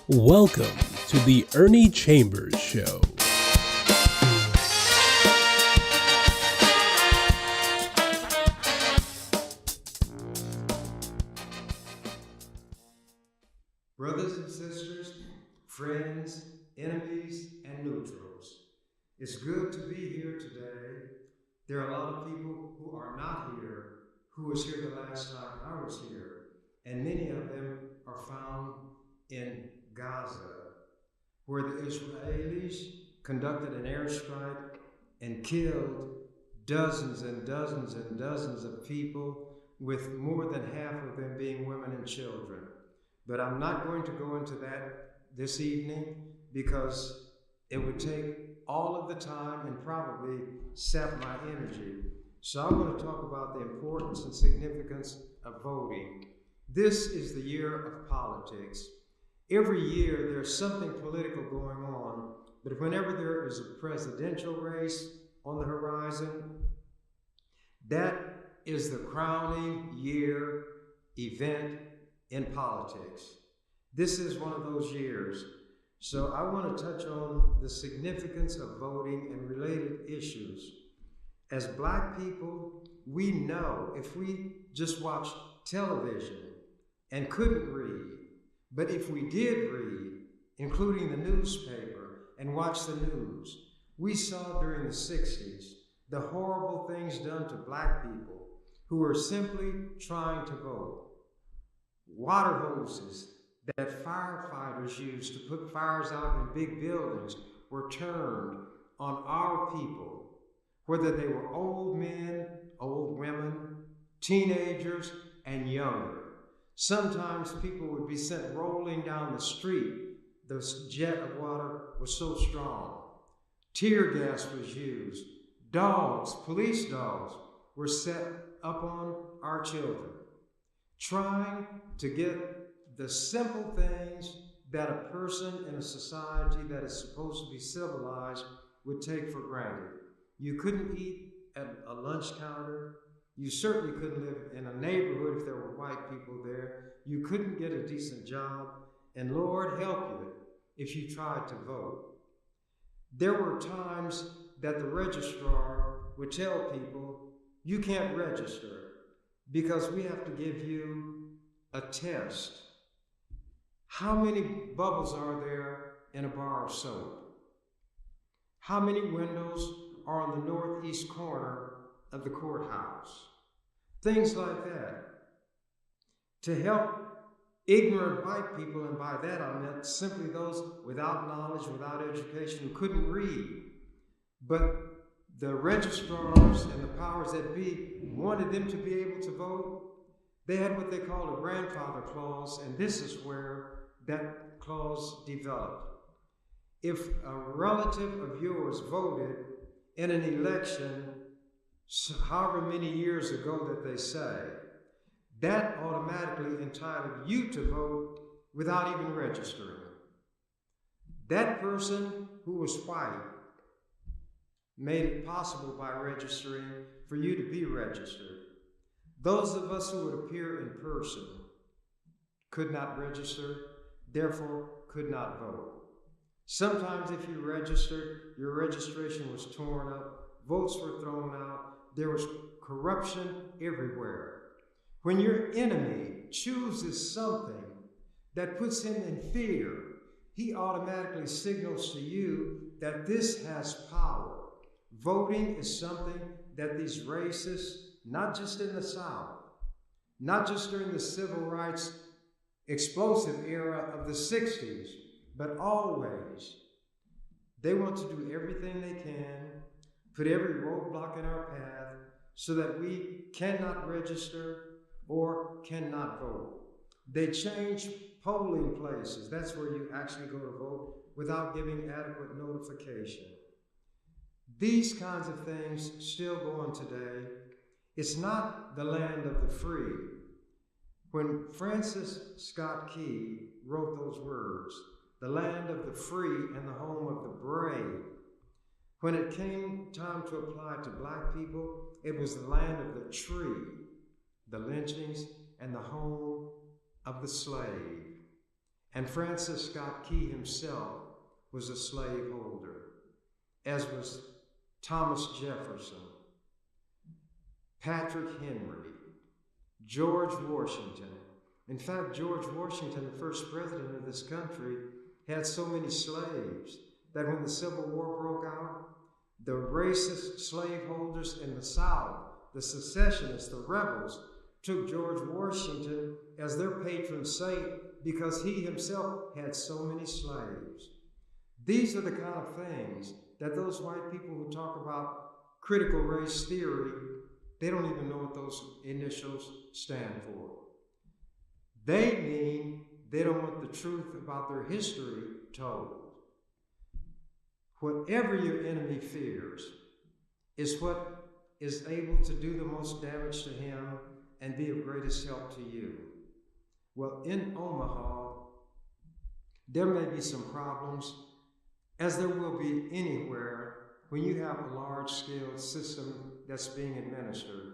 Welcome to the Ernie Chambers Show. Brothers and sisters, friends, enemies, and neutrals, it's good to be here today. There are a lot of people who are not here, who was here the last time I was here, and many of them are found in Gaza, where the Israelis conducted an airstrike and killed dozens and dozens and dozens of people, with more than half of them being women and children. But I'm not going to go into that this evening because it would take all of the time and probably sap my energy. So I'm going to talk about the importance and significance of voting. This is the year of politics. Every year there's something political going on, but whenever there is a presidential race on the horizon, that is the crowning year event in politics. This is one of those years. So I want to touch on the significance of voting and related issues. As Black people, we know if we just watched television and couldn't read, but if we did read, including the newspaper, and watch the news, we saw during the 60s the horrible things done to Black people who were simply trying to vote. Water hoses that firefighters used to put fires out in big buildings were turned on our people, whether they were old men, old women, teenagers, and younger. Sometimes people would be sent rolling down the street. The jet of water was so strong. Tear gas was used. Dogs, police dogs, were set up on our children, trying to get the simple things that a person in a society that is supposed to be civilized would take for granted. You couldn't eat at a lunch counter. You certainly couldn't live in a neighborhood if there were white people there. You couldn't get a decent job, and Lord help you if you tried to vote. There were times that the registrar would tell people, you can't register because we have to give you a test. How many bubbles are there in a bar of soap? How many windows are on the northeast corner of the courthouse? Things like that. To help ignorant white people, and by that I meant simply those without knowledge, without education, who couldn't read. But the registrars and the powers that be wanted them to be able to vote. They had what they called a grandfather clause, and this is where that clause developed. If a relative of yours voted in an election, however many years ago that they say, that automatically entitled you to vote without even registering. That person who was white made it possible by registering for you to be registered. Those of us who would appear in person could not register, therefore could not vote. Sometimes if you registered, your registration was torn up, votes were thrown out, there was corruption everywhere. When your enemy chooses something that puts him in fear, he automatically signals to you that this has power. Voting is something that these racists, not just in the South, not just during the civil rights explosive era of the 60s, but always, they want to do everything they can, put every roadblock in our path so that we cannot register or cannot vote. They change polling places. That's where you actually go to vote without giving adequate notification. These kinds of things still go on today. It's not the land of the free. When Francis Scott Key wrote those words, the land of the free and the home of the brave, when it came time to apply to Black people, it was the land of the tree, the lynchings, and the home of the slave. And Francis Scott Key himself was a slaveholder, as was Thomas Jefferson, Patrick Henry, George Washington. In fact, George Washington, the first president of this country, had so many slaves that when the Civil War broke out, the racist slaveholders in the South, the secessionists, the rebels, took George Washington as their patron saint because he himself had so many slaves. These are the kind of things that those white people who talk about critical race theory, they don't even know what those initials stand for. They mean they don't want the truth about their history told. Whatever your enemy fears is what is able to do the most damage to him and be of greatest help to you. Well, in Omaha, there may be some problems, as there will be anywhere when you have a large-scale system that's being administered.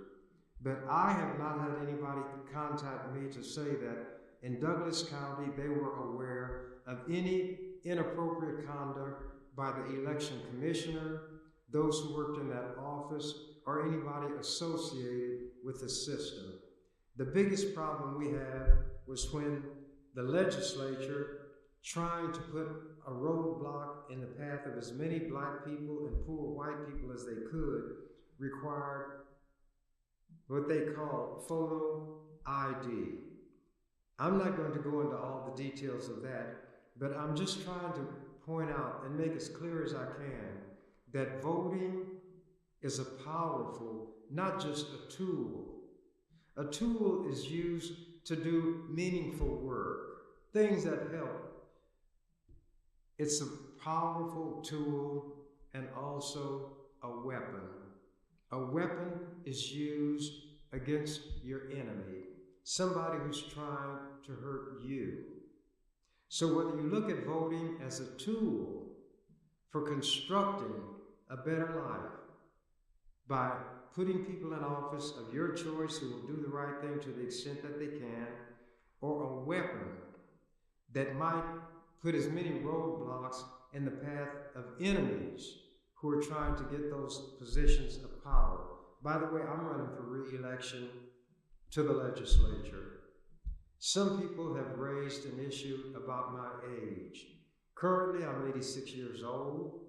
But I have not had anybody contact me to say that in Douglas County they were aware of any inappropriate conduct by the election commissioner, those who worked in that office, or anybody associated with the system. The biggest problem we had was when the legislature, trying to put a roadblock in the path of as many black people and poor white people as they could, required what they call photo ID. I'm not going to go into all the details of that, but I'm just trying to point out and make as clear as I can that voting is a powerful, not just a tool. A tool is used to do meaningful work, things that help. It's a powerful tool and also a weapon. A weapon is used against your enemy, somebody who's trying to hurt you. So whether you look at voting as a tool for constructing a better life by putting people in office of your choice who will do the right thing to the extent that they can, or a weapon that might put as many roadblocks in the path of enemies who are trying to get those positions of power. By the way, I'm running for re-election to the legislature. Some people have raised an issue about my age. Currently, I'm 86 years old.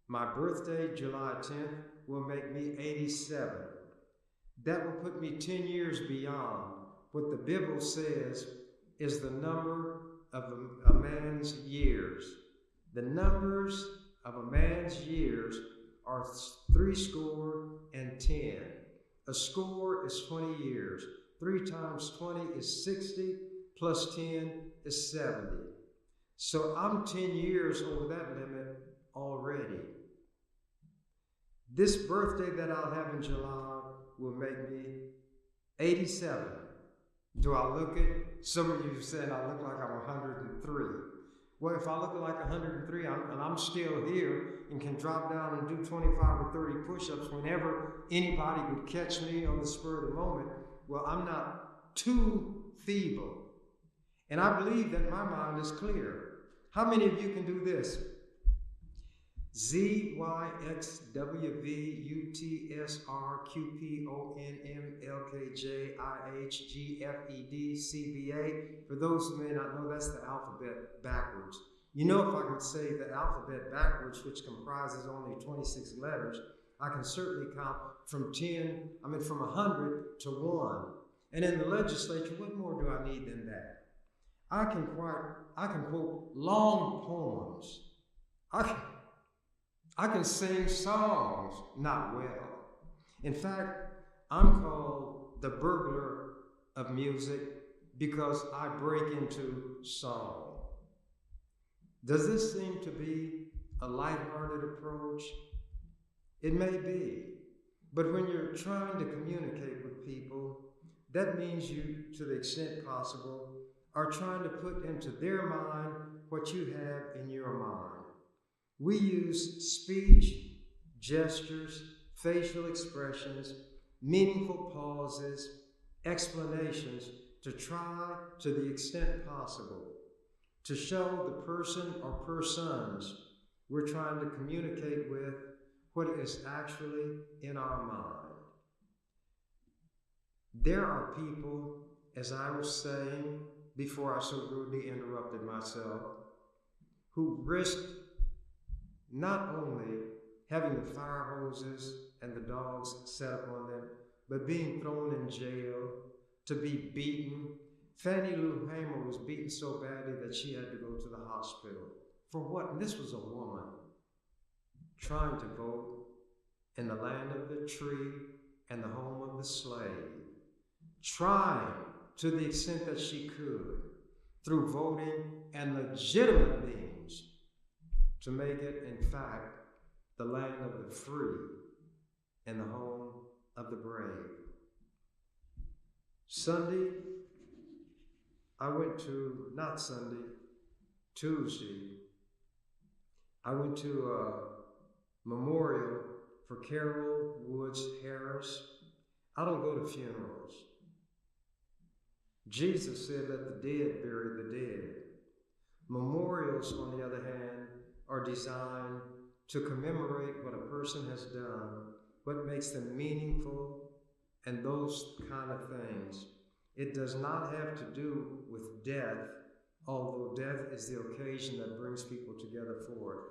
My birthday, July 10th, will make me 87. That will put me 10 years beyond what the Bible says is the number of a man's years. The numbers of a man's years are 70. A score is 20 years. 3 times 20 is 60, plus 10 is 70. So I'm 10 years over that limit already. This birthday that I'll have in July will make me 87. Do I look it? Some of you said I look like I'm 103. Well, if I look like 103 and I'm still here and can drop down and do 25 or 30 push-ups whenever anybody would catch me on the spur of the moment, well, I'm not too feeble. And I believe that my mind is clear. How many of you can do this? Z, Y, X, W, V, U, T, S, R, Q, P, O, N, M, L, K, J, I, H, G, F, E, D, C, B, A. For those who may not know, that's the alphabet backwards. You know, if I could say the alphabet backwards, which comprises only 26 letters, I can certainly count from 100 to 1. And in the legislature, what more do I need than that? I can quote long poems. I can sing songs, not well. In fact, I'm called the burglar of music because I break into song. Does this seem to be a lighthearted approach? It may be, but when you're trying to communicate with people, that means you, to the extent possible, are trying to put into their mind what you have in your mind. We use speech, gestures, facial expressions, meaningful pauses, explanations to try, to the extent possible, to show the person or persons we're trying to communicate with what is actually in our mind. There are people, as I was saying before I so rudely interrupted myself, who risked not only having the fire hoses and the dogs set upon them, but being thrown in jail, to be beaten. Fannie Lou Hamer was beaten so badly that she had to go to the hospital. For what? And this was a woman trying to vote in the land of the tree and the home of the slave, trying to the extent that she could, through voting and legitimate means, to make it, in fact, the land of the free and the home of the brave. Tuesday, I went to a memorial for Carol Woods Harris. I don't go to funerals. Jesus said, let the dead bury the dead. Memorials, on the other hand, are designed to commemorate what a person has done, what makes them meaningful, and those kind of things. It does not have to do with death, although death is the occasion that brings people together for it.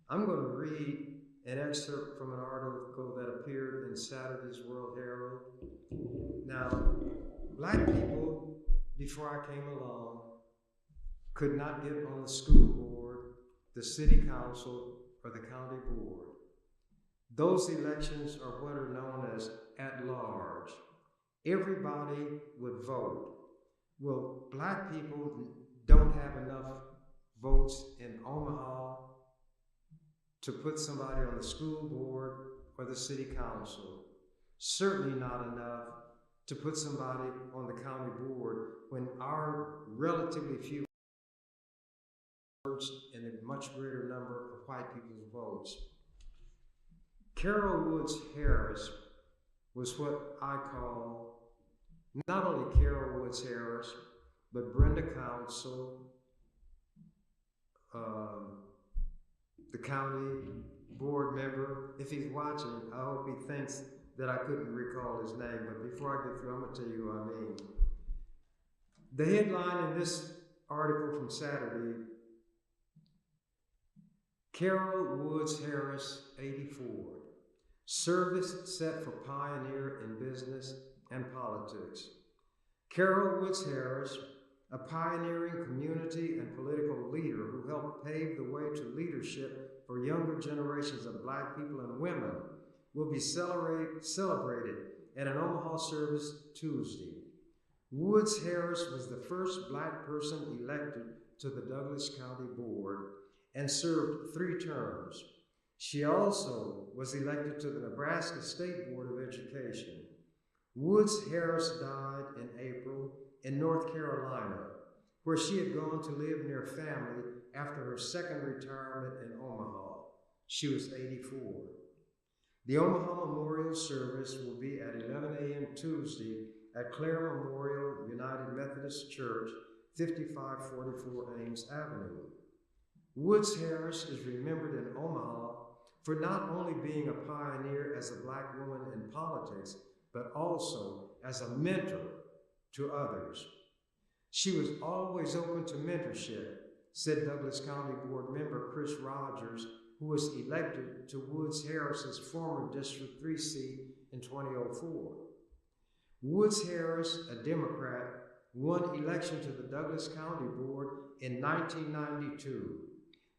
I'm going to read an excerpt from an article that appeared in Saturday's World Herald. Now, black people, before I came along, could not get on the school board, the city council, or the county board. Those elections are what are known as at large. Everybody would vote. Well, black people don't have enough votes in Omaha to put somebody on the school board or the city council. Certainly not enough to put somebody on the county board when our relatively few votes and a much greater number of white people's votes. Carol Woods Harris was what I call not only Carol Woods Harris, but Brenda Council, the county board member. If he's watching, I hope he thinks that I couldn't recall his name, but before I get through, I'm going to tell you who I mean. The headline in this article from Saturday, Carol Woods Harris, 84. Service set for pioneer in business and politics. Carol Woods Harris, a pioneering community and political leader who helped pave the way to leadership for younger generations of black people and women, will be celebrated at an Omaha service Tuesday. Woods Harris was the first black person elected to the Douglas County Board and served 3 terms. She also was elected to the Nebraska State Board of Education. Woods Harris died in April in North Carolina, where she had gone to live near family after her second retirement in Omaha. She was 84. The Omaha Memorial Service will be at 11 a.m. Tuesday at Clare Memorial United Methodist Church, 5544 Ames Avenue. Woods Harris is remembered in Omaha for not only being a pioneer as a black woman in politics, but also as a mentor to others. She was always open to mentorship, said Douglas County Board member Chris Rogers, who was elected to Woods Harris's former District 3 seat in 2004. Woods Harris, a Democrat, won election to the Douglas County Board in 1992,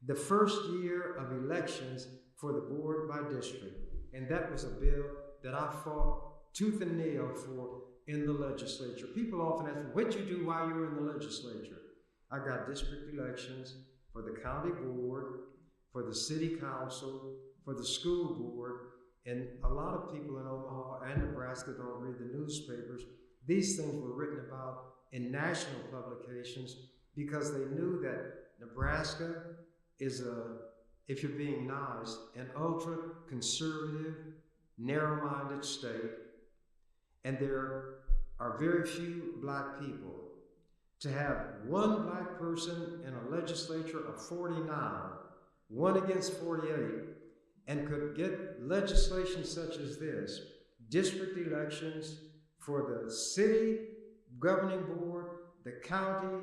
the first year of elections for the board by district, and that was a bill that I fought tooth and nail for in the legislature. People often ask me, what'd you do while you were in the legislature? I got district elections for the county board, for the city council, for the school board, and a lot of people in Omaha and Nebraska don't read the newspapers. These things were written about in national publications because they knew that Nebraska is if you're being nice, an ultra-conservative, narrow-minded state, and there are very few black people. to have one black person in a legislature of 49, one against 48, and could get legislation such as this, district elections for the city governing board, the county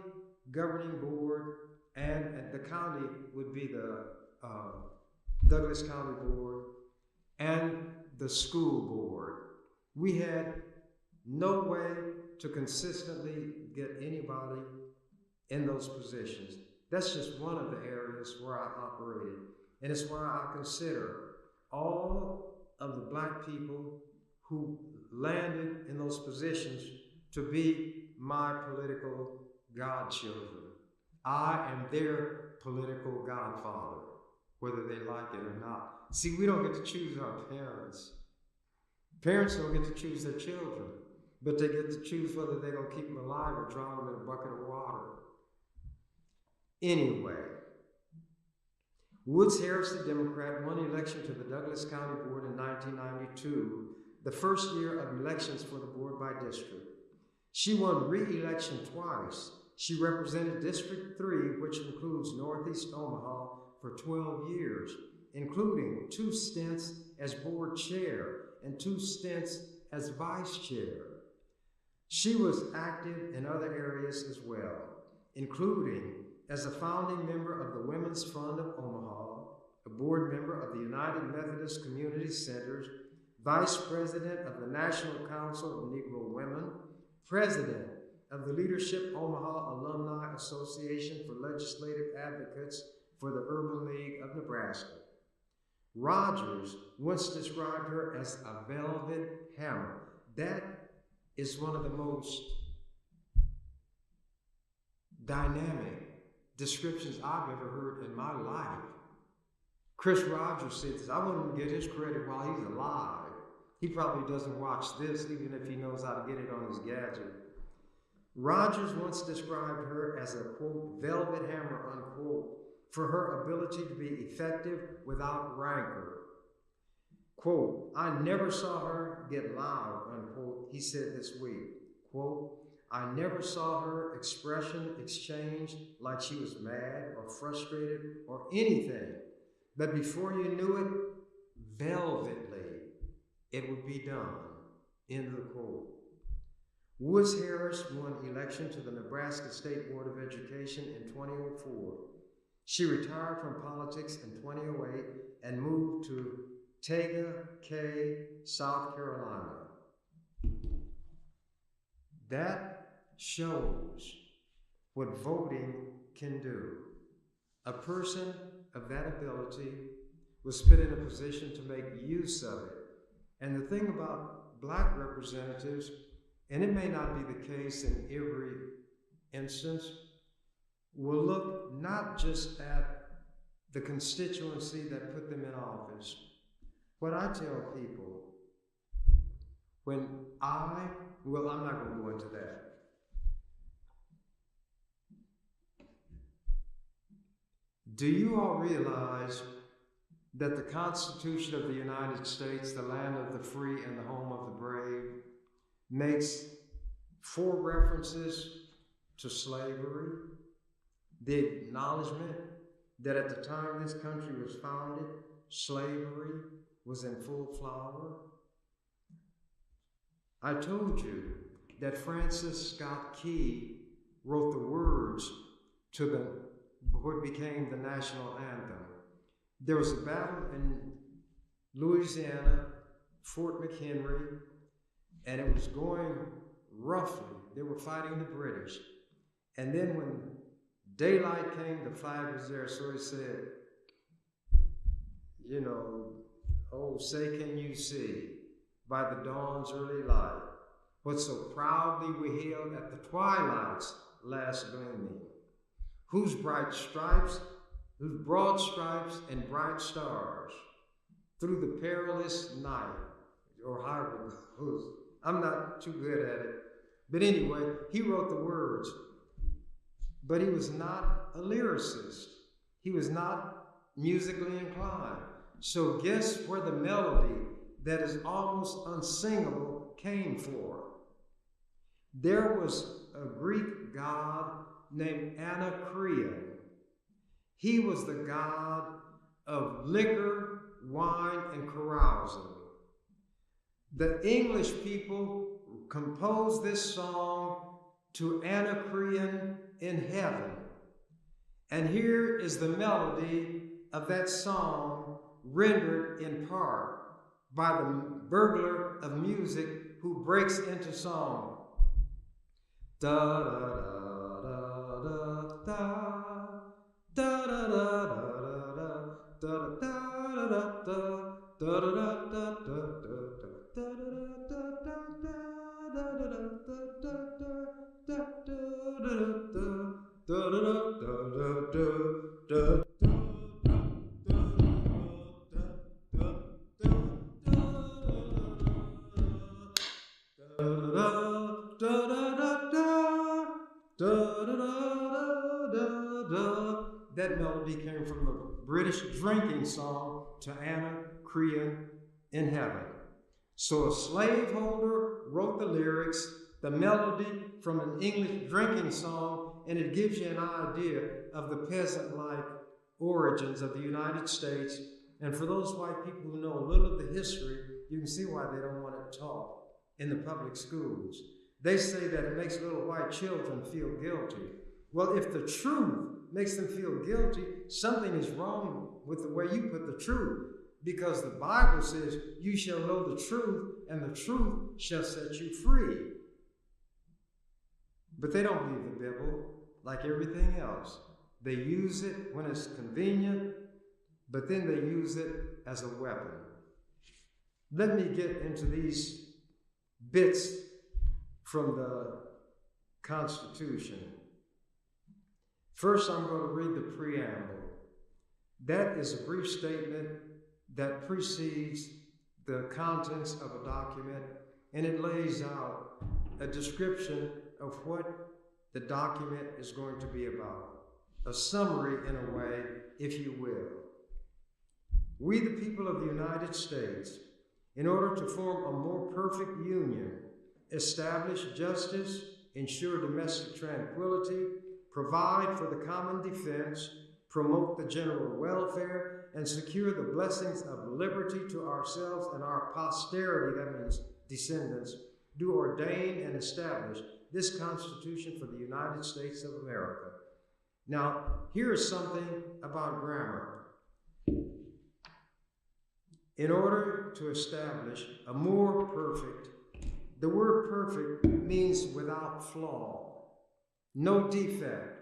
governing board, and the county would be the Douglas County Board, and the school board. We had no way to consistently get anybody in those positions. That's just one of the areas where I operated. And it's why I consider all of the black people who landed in those positions to be my political godchildren. I am their political godfather, whether they like it or not. See, we don't get to choose our parents. Parents don't get to choose their children, but they get to choose whether they're going to keep them alive or drown them in a bucket of water. Anyway, Woods Harris, the Democrat, won election to the Douglas County Board in 1992, the first year of elections for the board by district. She won re-election twice. She represented District 3, which includes Northeast Omaha, for 12 years, including 2 stints as board chair and 2 stints as vice chair. She was active in other areas as well, including as a founding member of the Women's Fund of Omaha, a board member of the United Methodist Community Centers, vice president of the National Council of Negro Women, president of the Leadership Omaha Alumni Association for Legislative Advocates for the Urban League of Nebraska. Rogers once described her as a velvet hammer. That is one of the most dynamic descriptions I've ever heard in my life. Chris Rogers said this. I want him to get his credit while he's alive. He probably doesn't watch this, even if he knows how to get it on his gadget. Rogers once described her as a, quote, velvet hammer, unquote, for her ability to be effective without rancor. Quote, I never saw her get loud, unquote, he said this week. Quote, I never saw her expression exchange like she was mad or frustrated or anything. But before you knew it, velvetly, it would be done. End of the quote. Woods Harris won election to the Nebraska State Board of Education in 2004. She retired from politics in 2008 and moved to Tega Cay, South Carolina. That shows what voting can do. A person of that ability was put in a position to make use of it. And the thing about black representatives, and it may not be the case in every instance, will look not just at the constituency that put them in office. What I tell people, I'm not going to go into that. Do you all realize that the Constitution of the United States, the land of the free and the home of the brave, makes 4 references to slavery, the acknowledgement that at the time this country was founded, slavery was in full flower? I told you that Francis Scott Key wrote the words to what became the national anthem. There was a battle in Louisiana, Fort McHenry, and it was going roughly. They were fighting the British. And then when daylight came, the flag was there, so he said, oh, say can you see, by the dawn's early light, what so proudly we hailed at the twilight's last gleaming, whose broad stripes and bright stars, through the perilous night, or however it goes. I'm not too good at it. But anyway, he wrote the words, but he was not a lyricist. He was not musically inclined. So guess where the melody that is almost unsingable came from? There was a Greek god named Anacreon. He was the god of liquor, wine, and carousing. The English people composed this song to Anacreon in heaven. And here is the melody of that song rendered in part by the burglar of music who breaks into song. Da da da da da da da da da da da da da da. That melody came from the British drinking song to Anacreon in heaven. So a slaveholder wrote the lyrics, the melody from an English drinking song, and it gives you an idea of the peasant-like origins of the United States. And for those white people who know a little of the history, you can see why they don't want it taught in the public schools. They say that it makes little white children feel guilty. Well, if the truth makes them feel guilty, something is wrong with the way you put the truth. Because the Bible says, you shall know the truth, and the truth shall set you free. But they don't believe the Bible like everything else. They use it when it's convenient, but then they use it as a weapon. Let me get into these bits from the Constitution. First, I'm going to read the preamble. That is a brief statement that precedes the contents of a document, and it lays out a description of what the document is going to be about. A summary, in a way, if you will. We, the people of the United States, in order to form a more perfect union, establish justice, ensure domestic tranquility, provide for the common defense, promote the general welfare, and secure the blessings of liberty to ourselves and our posterity, that means descendants, do ordain and establish this Constitution for the United States of America. Now, here is something about grammar. In order to establish a more perfect, the word perfect means without flaw, no defect.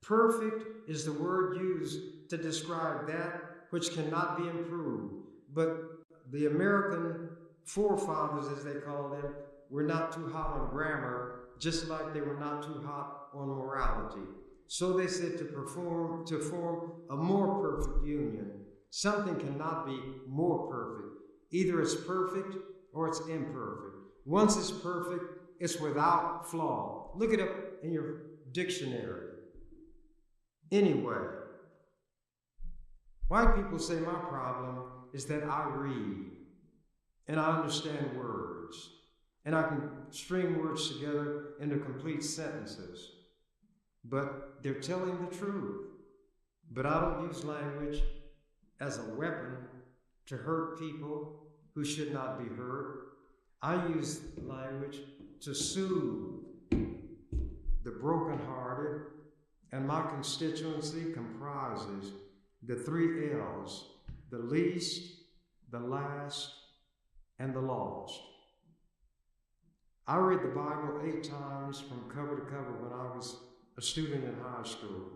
Perfect is the word used to describe that which cannot be improved. But the American forefathers, as they call them, were not too hot on grammar, just like they were not too hot on morality. So they said to form a more perfect union. Something cannot be more perfect. Either it's perfect or it's imperfect. Once it's perfect, it's without flaw. Look it up in your dictionary. Anyway, white people say my problem is that I read and I understand words and I can string words together into complete sentences. But they're telling the truth. But I don't use language as a weapon to hurt people who should not be hurt. I use language to soothe the brokenhearted, and my constituency comprises the 3 L's: the least, the last, and the lost. I read the Bible 8 times from cover to cover when I was a student in high school.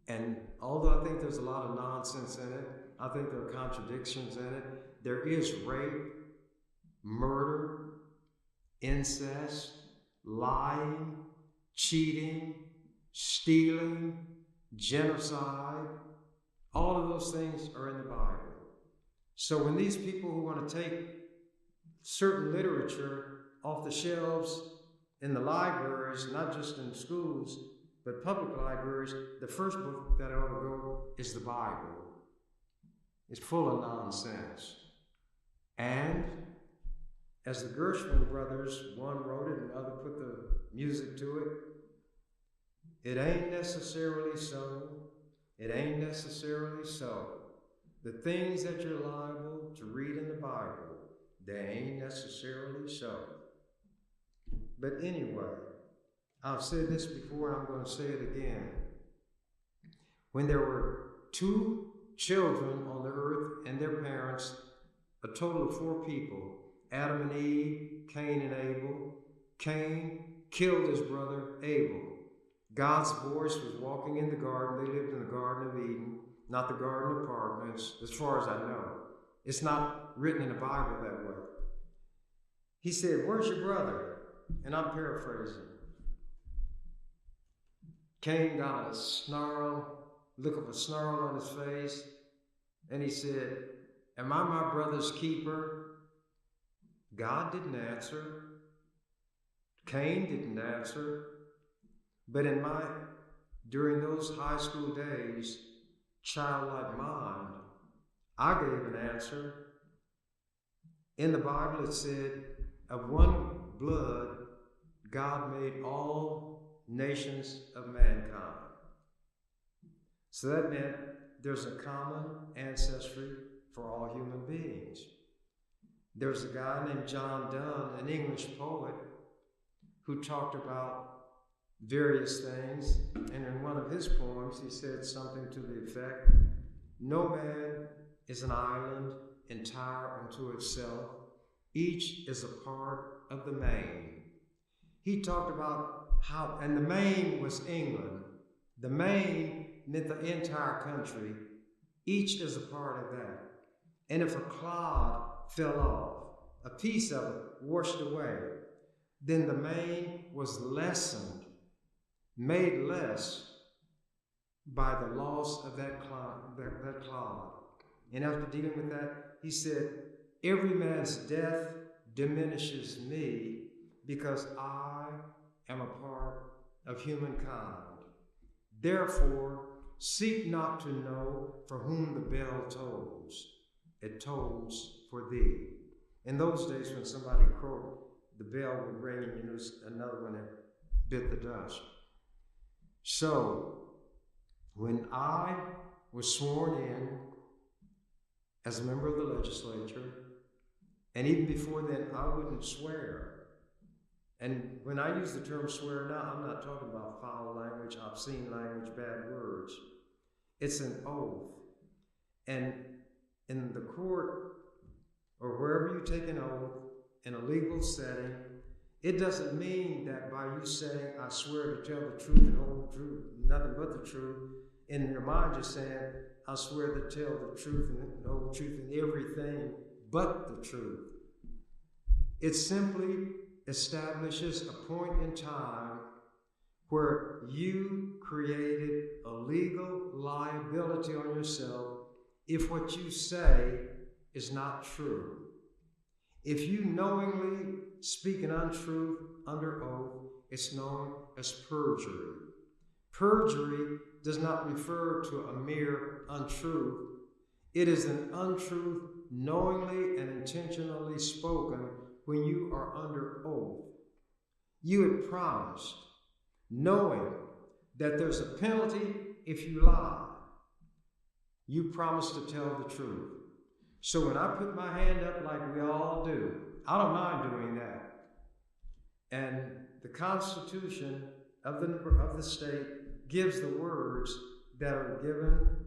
And although I think there's a lot of nonsense in it, I think there are contradictions in it. There is rape, murder, incest, lying, cheating, stealing, genocide. All of those things are in the Bible. So when these people who want to take certain literature off the shelves in the libraries, not just in schools, but public libraries, the first book that ought to go is the Bible. It's full of nonsense. And As the Gershwin brothers, one wrote it and the other put the music to it, it ain't necessarily so. It ain't necessarily so. The things that you're liable to read in the Bible, they ain't necessarily so. But anyway, I've said this before and I'm going to say it again. When there were 2 children on the earth and their parents, a total of 4 people, Adam and Eve, Cain and Abel. Cain killed his brother Abel. God's voice was walking in the garden. They lived in the Garden of Eden, not the Garden of Apartments, as far as I know. It's not written in the Bible that way. He said, "Where's your brother?" And I'm paraphrasing. Cain got a look of a snarl on his face, and he said, "Am I my brother's keeper?" God didn't answer. Cain didn't answer. But during those high school days, childlike mind, I gave an answer. In the Bible it said, of one blood, God made all nations of mankind. So that meant there's a common ancestry for all human beings. There's a guy named John Donne, an English poet, who talked about various things, and in one of his poems he said something to the effect, "No man is an island entire unto itself. Each is a part of the main." He talked about how, and the main was England. The main meant the entire country. Each is a part of that. And if a clod fell off, a piece of it washed away, then the main was lessened, made less by the loss of that clod. And after dealing with that, he said, "Every man's death diminishes me because I am a part of humankind. Therefore, seek not to know for whom the bell tolls. It tolls for thee." In those days when somebody crowed, the bell would ring and you knew another one had bit the dust. So, when I was sworn in as a member of the legislature, and even before then, I wouldn't swear. And when I use the term swear now, I'm not talking about foul language, obscene language, bad words. It's an oath. And in the court, or wherever you take an oath in a legal setting, it doesn't mean that by you saying, "I swear to tell the truth and whole truth, nothing but the truth," in your mind you're saying, "I swear to tell the truth and the whole truth and everything but the truth." It simply establishes a point in time where you created a legal liability on yourself if what you say is not true. If you knowingly speak an untruth under oath, it's known as perjury. Perjury does not refer to a mere untruth. It is an untruth knowingly and intentionally spoken when you are under oath. You had promised, knowing that there's a penalty if you lie. You promised to tell the truth. So when I put my hand up like we all do, I don't mind doing that. And the Constitution of the state gives the words that are given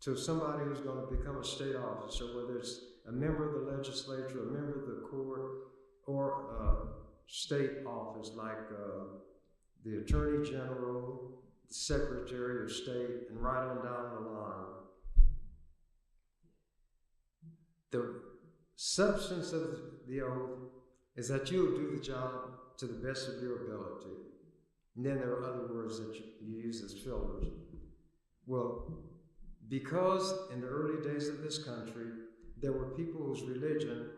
to somebody who's going to become a state officer, whether it's a member of the legislature, a member of the court, or a state office like the Attorney General, the Secretary of State, and right on down the line. The substance of the oath is that you'll do the job to the best of your ability. And then there are other words that you use as fillers. Well, because in the early days of this country, there were people whose religion,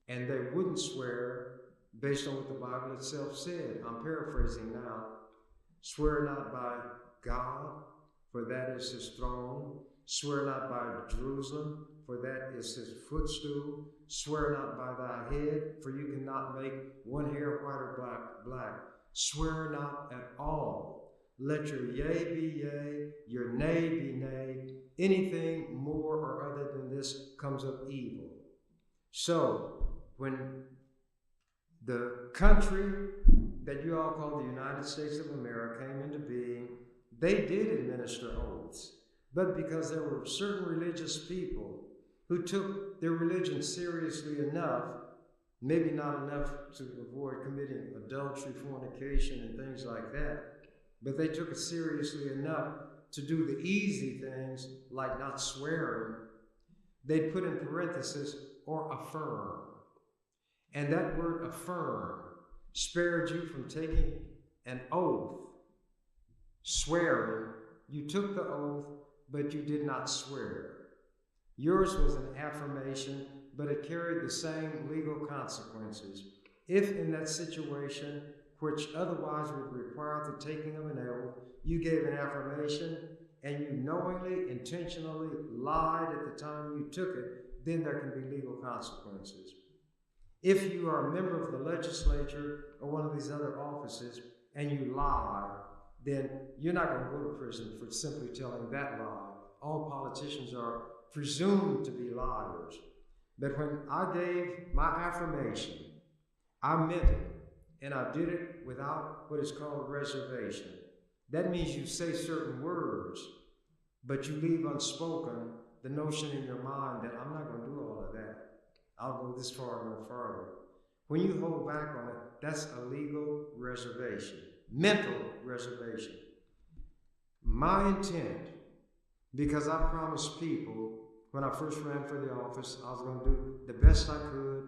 and they wouldn't swear based on what the Bible itself said. I'm paraphrasing now. Swear not by God, for that is his throne. Swear not by Jerusalem, for that is his footstool. swear not by thy head, for you cannot make one hair white or black. Swear not at all. Let your yea be yea, your nay be nay. Anything more or other than this comes of evil. So, when the country that you all call the United States of America came into being, they did administer oaths. But because there were certain religious people who took their religion seriously enough, maybe not enough to avoid committing adultery, fornication, and things like that, but they took it seriously enough to do the easy things like not swearing, they put in parentheses, or affirm. And that word affirm spared you from taking an oath, swearing. You took the oath, but you did not swear. Yours was an affirmation, but it carried the same legal consequences. If in that situation, which otherwise would require the taking of an oath, you gave an affirmation and you knowingly, intentionally lied at the time you took it, then there can be legal consequences. If you are a member of the legislature or one of these other offices and you lie, then you're not going to go to prison for simply telling that lie. All politicians are presumed to be liars. But when I gave my affirmation, I meant it, and I did it without what is called reservation. That means you say certain words, but you leave unspoken the notion in your mind that I'm not going to do all of that. I'll go this far and no farther. When you hold back on it, that's a legal reservation, mental reservation. My intent, because I promised people when I first ran for the office, I was going to do the best I could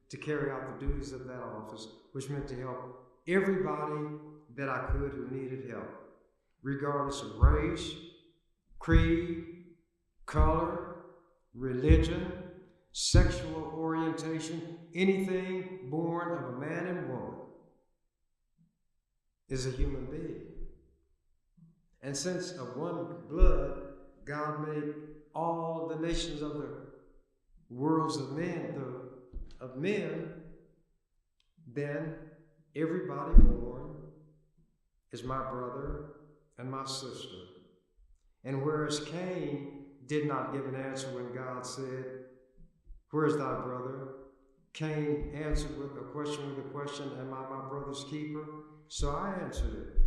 to carry out the duties of that office, which meant to help everybody that I could who needed help, regardless of race, creed, color, religion, sexual orientation. Anything born of a man and woman is a human being. And since of one blood, God made all the nations of the worlds of men, then everybody born is my brother and my sister. And whereas Cain did not give an answer when God said, "Where's thy brother?" Cain answered with a question, "Am I my brother's keeper?" So I answered it.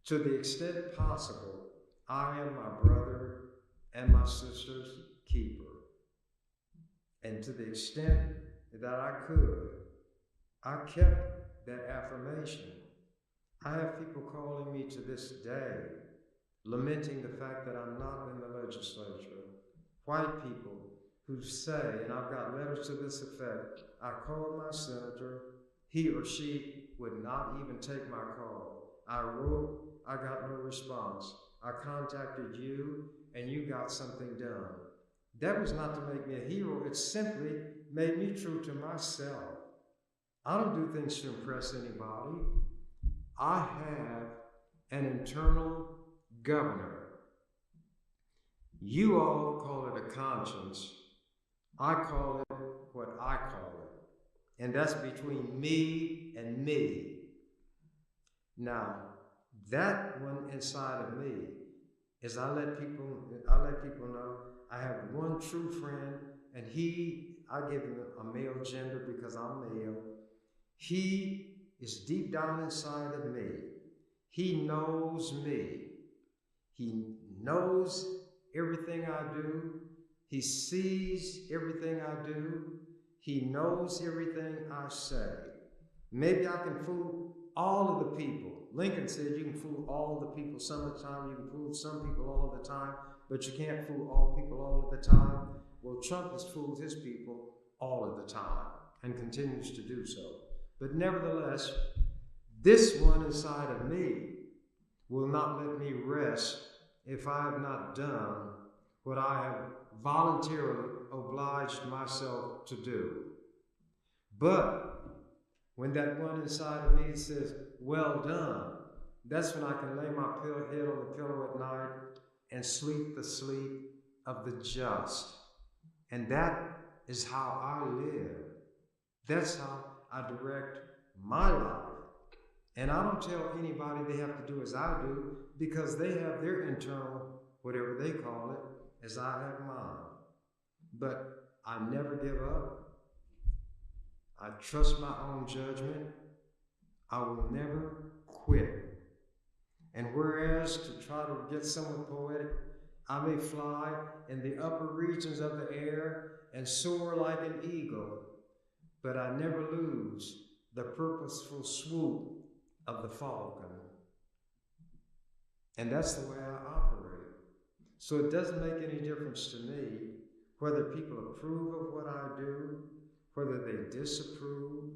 To the extent possible, I am my brother and my sister's keeper. And to the extent that I could, I kept that affirmation. I have people calling me to this day, lamenting the fact that I'm not in the legislature. White people who say, and I've got letters to this effect, I called my senator, he or she would not even take my call. I wrote, I got no response. I contacted you, and you got something done. That was not to make me a hero. It simply made me true to myself. I don't do things to impress anybody. I have an internal governor. You all call it a conscience. I call it what I call it. And that's between me and me. Now, that one inside of me is I let people know I have one true friend, and I give him a male gender because I'm male. He is deep down inside of me. He knows me. He knows everything I do. He sees everything I do. He knows everything I say. Maybe I can fool all of the people. Lincoln said you can fool all of the people some of the time. You can fool some people all of the time, but you can't fool all people all of the time. Well, Trump has fooled his people all of the time and continues to do so. But nevertheless, this one inside of me will not let me rest if I have not done what I have voluntarily obliged myself to do. But when that one inside of me says, "Well done," that's when I can lay my head on the pillow at night and sleep the sleep of the just. And that is how I live. That's how I direct my life. And I don't tell anybody they have to do as I do because they have their internal, whatever they call it, as I have mine. But I never give up. I trust my own judgment. I will never quit. And whereas to try to get somewhat poetic, I may fly in the upper regions of the air and soar like an eagle, but I never lose the purposeful swoop of the falcon. And that's the way I operate. So it doesn't make any difference to me whether people approve of what I do, whether they disapprove,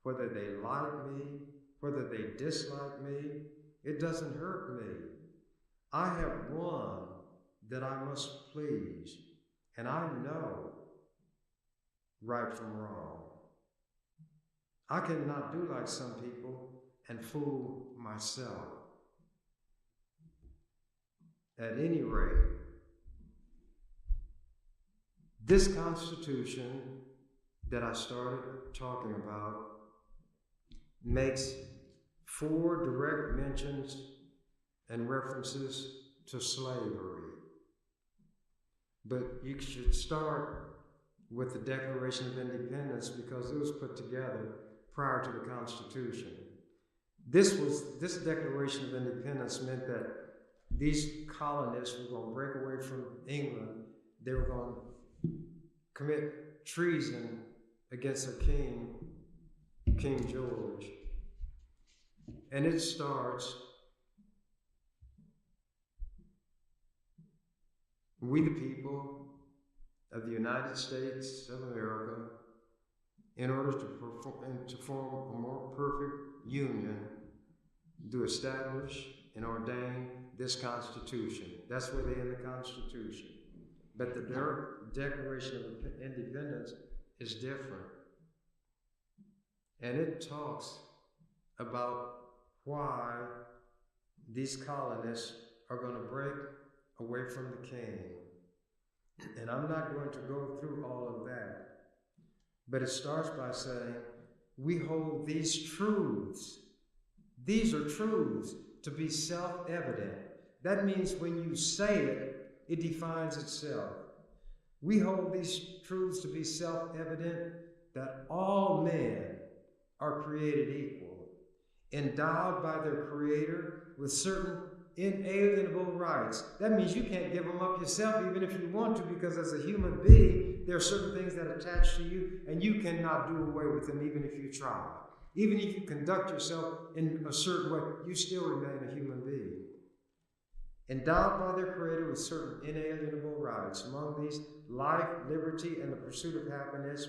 whether they like me, whether they dislike me. It doesn't hurt me. I have one that I must please, and I know right from wrong. I cannot do like some people and fool myself. At any rate, this Constitution that I started talking about makes 4 direct mentions and references to slavery. But you should start with the Declaration of Independence because it was put together prior to the Constitution. This Declaration of Independence meant that these colonists were going to break away from England. They were going to commit treason against their king, King George. And it starts, we the people of the United States of America, in order to form a more perfect union, do establish and ordain this Constitution. That's where they end the Constitution. But the Declaration of Independence is different. And it talks about why these colonists are going to break away from the king. And I'm not going to go through all of that. But it starts by saying, we hold these truths. These are truths to be self-evident. That means when you say it, it defines itself. We hold these truths to be self-evident that all men are created equal, endowed by their Creator with certain inalienable rights. That means you can't give them up yourself even if you want to, because as a human being, there are certain things that attach to you and you cannot do away with them even if you try. Even if you conduct yourself in a certain way, you still remain a human being. Endowed by their Creator with certain inalienable rights, among these life, liberty, and the pursuit of happiness.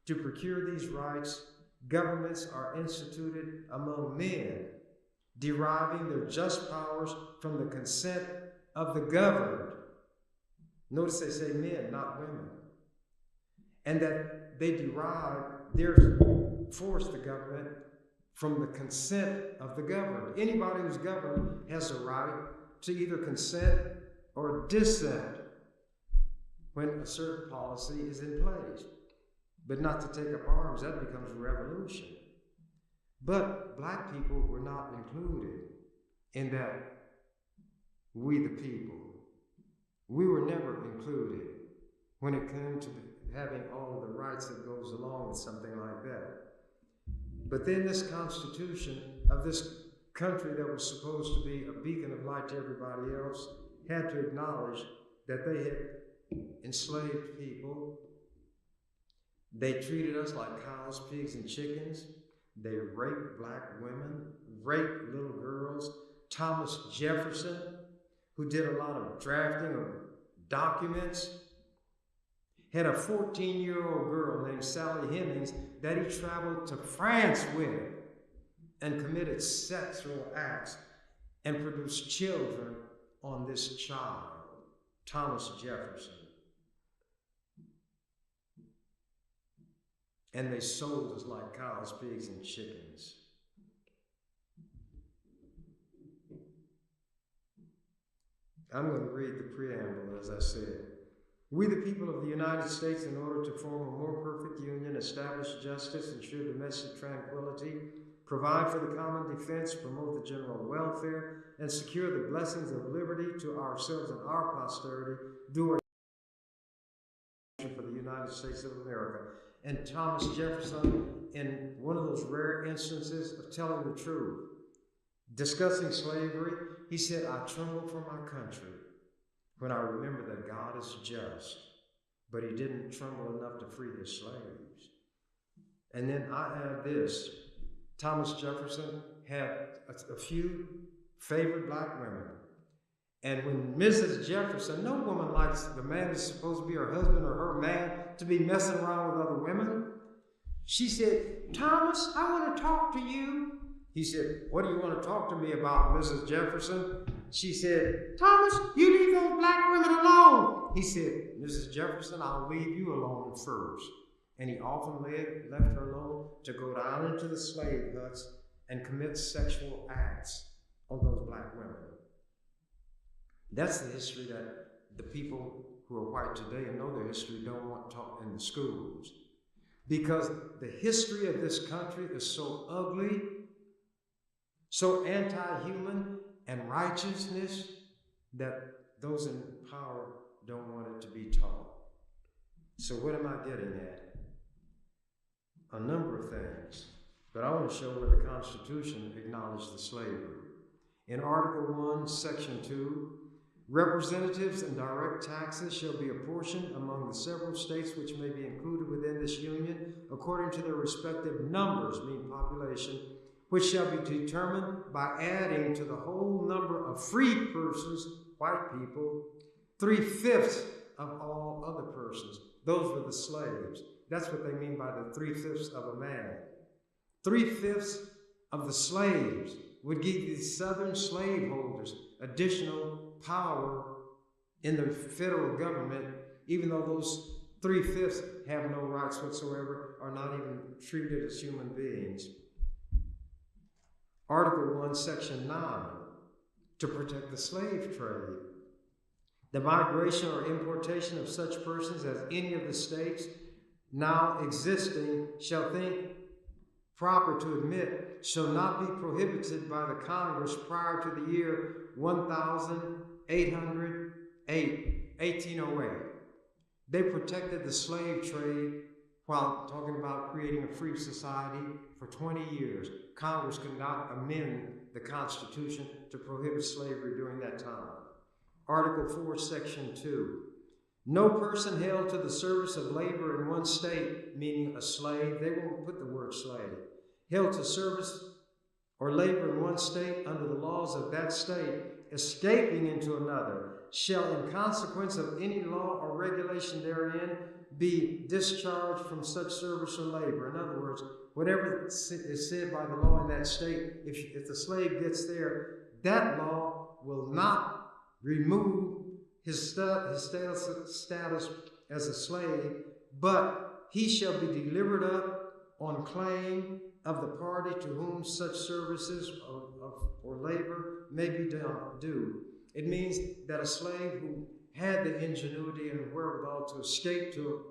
To procure these rights, governments are instituted among men, deriving their just powers from the consent of the governed. Notice they say men, not women. And that they derive their force, the government, from the consent of the governed. Anybody who's governed has a right to either consent or dissent when a certain policy is in place. But not to take up arms, that becomes a revolution. But black people were not included in that we the people. We were never included when it came to having all of the rights that goes along with something like that. But then this Constitution of this country that was supposed to be a beacon of light to everybody else had to acknowledge that they had enslaved people. They treated us like cows, pigs, and chickens. They raped black women, raped little girls. Thomas Jefferson, who did a lot of drafting of documents, had a 14-year-old girl named Sally Hemings that he traveled to France with and committed sexual acts and produced children on this child, Thomas Jefferson. And they sold us like cows, pigs, and chickens. I'm going to read the preamble, as I said. We, the people of the United States, in order to form a more perfect union, establish justice, ensure domestic tranquility, provide for the common defense, promote the general welfare, and secure the blessings of liberty to ourselves and our posterity, do our for the United States of America. And Thomas Jefferson, in one of those rare instances of telling the truth, discussing slavery, he said, I tremble for my country when I remember that God is just, but he didn't tremble enough to free his slaves. And then I add this, Thomas Jefferson had a few favorite black women. And when Mrs. Jefferson, no woman likes the man that's supposed to be her husband or her man to be messing around with other women. She said, Thomas, I want to talk to you. He said, what do you want to talk to me about, Mrs. Jefferson? She said, Thomas, you leave those black women alone. He said, Mrs. Jefferson, I'll leave you alone first. And he often left her alone to go down into the slave huts and commit sexual acts on those black women. That's the history that the people who are white today and know their history don't want taught in the schools. Because the history of this country is so ugly, so anti-human and righteousness that those in power don't want it to be taught. So what am I getting at? A number of things. But I want to show where the Constitution acknowledged the slavery. In Article 1, Section 2, representatives and direct taxes shall be apportioned among the several states which may be included within this union according to their respective numbers, mean population, which shall be determined by adding to the whole number of free persons, white people, 3/5 of all other persons. Those were the slaves. That's what they mean by the 3/5 of a man. 3/5 of the slaves would give the southern slaveholders additional power in the federal government, even though those 3/5 have no rights whatsoever, are not even treated as human beings. Article 1, Section 9, to protect the slave trade. The migration or importation of such persons as any of the states now existing shall think proper to admit shall not be prohibited by the Congress prior to the year 1808. They protected the slave trade while talking about creating a free society for 20 years. Congress could not amend the Constitution to prohibit slavery during that time. Article 4, Section 2. No person held to the service of labor in one state, meaning a slave, they won't put the word slave, held to service or labor in one state under the laws of that state, escaping into another, shall in consequence of any law or regulation therein be discharged from such service or labor. In other words, whatever is said by the law in that state, if the slave gets there, that law will not remove his status as a slave, but he shall be delivered up on claim of the party to whom such services or labor may be due. It means that a slave who had the ingenuity and wherewithal to escape to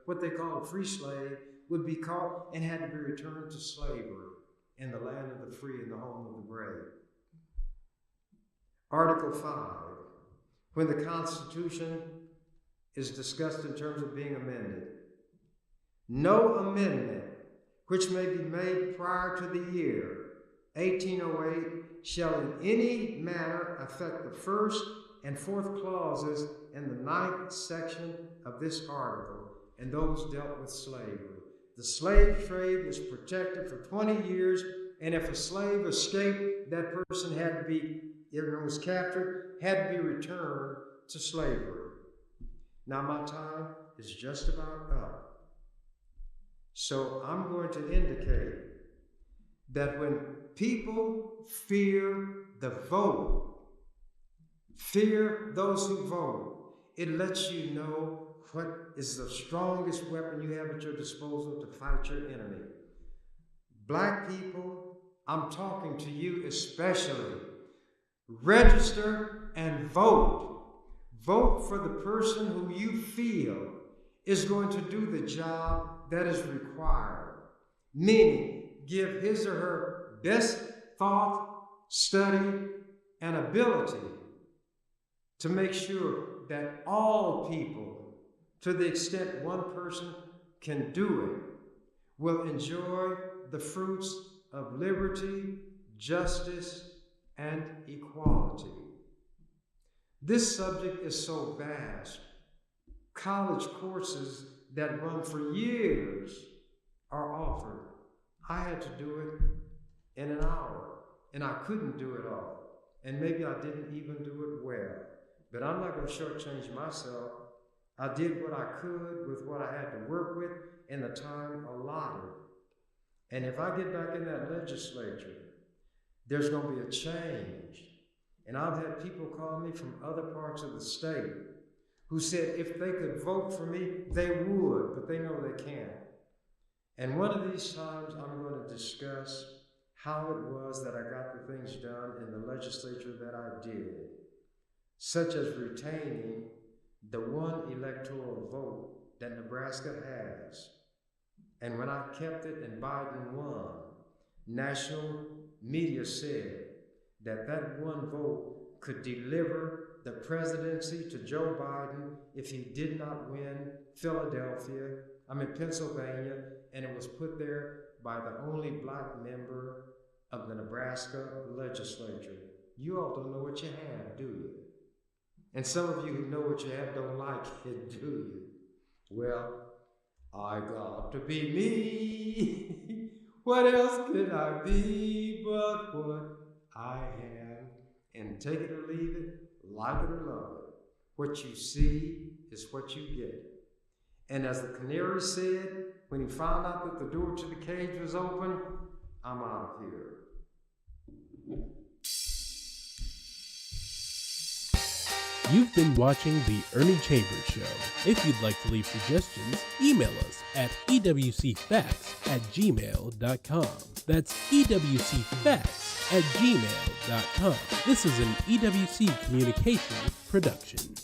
what they call a free slave would be caught and had to be returned to slavery in the land of the free and the home of the brave. Article 5, when the Constitution is discussed in terms of being amended. No amendment which may be made prior to the year 1808 shall in any manner affect the first and fourth clauses in the 9th section of this article, and those dealt with slavery. The slave trade was protected for 20 years, and if a slave escaped, that person had to be, if it was captured, had to be returned to slavery. Now my time is just about up. So I'm going to indicate that when people fear the vote, fear those who vote, it lets you know what is the strongest weapon you have at your disposal to fight your enemy. Black people, I'm talking to you especially. Register and vote. Vote for the person who you feel is going to do the job that is required, meaning give his or her best thought, study, and ability to make sure that all people, to the extent one person can do it, will enjoy the fruits of liberty, justice, and equality. This subject is so vast. College courses that run for years are offered. I had to do it in an hour, and I couldn't do it all. And maybe I didn't even do it well. But I'm not going to shortchange myself. I did what I could with what I had to work with in the time allotted. And if I get back in that legislature, there's going to be a change. And I've had people call me from other parts of the state who said if they could vote for me, they would, but they know they can't. And one of these times I'm going to discuss how it was that I got the things done in the legislature that I did, such as retaining the one electoral vote that Nebraska has. And when I kept it and Biden won, national media said that that one vote could deliver the presidency to Joe Biden if he did not win Pennsylvania, and it was put there by the only black member of the Nebraska legislature. You all don't know what you have, do you? And some of you who know what you have don't like it, do you? Well, I got to be me. What else could I be but what I am? And take it or leave it, like it or love it. What you see is what you get. And as the canary said, when he found out that the door to the cage was open, I'm out of here. You've been watching The Ernie Chambers Show. If you'd like to leave suggestions, email us at ewcfacts@gmail.com. That's ewcfacts@gmail.com. This is an EWC Communications production.